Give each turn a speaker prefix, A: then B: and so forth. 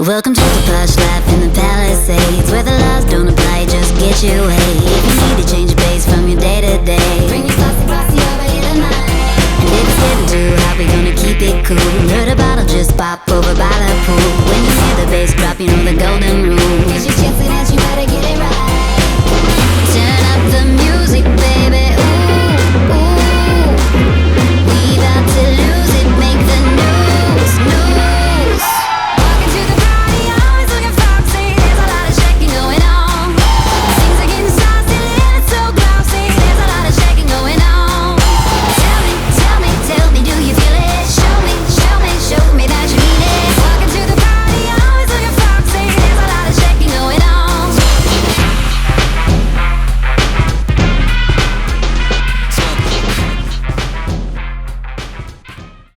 A: Welcome to the plush life in the Palisades, where the laws don't apply, just get your way. If you need to change your pace from your day to day, bring your saucy bossy over here tonight. And if it's getting too hot, we gonna keep it cool. Heard a bottle just pop over by the pool. When you hear the bass drop, you know the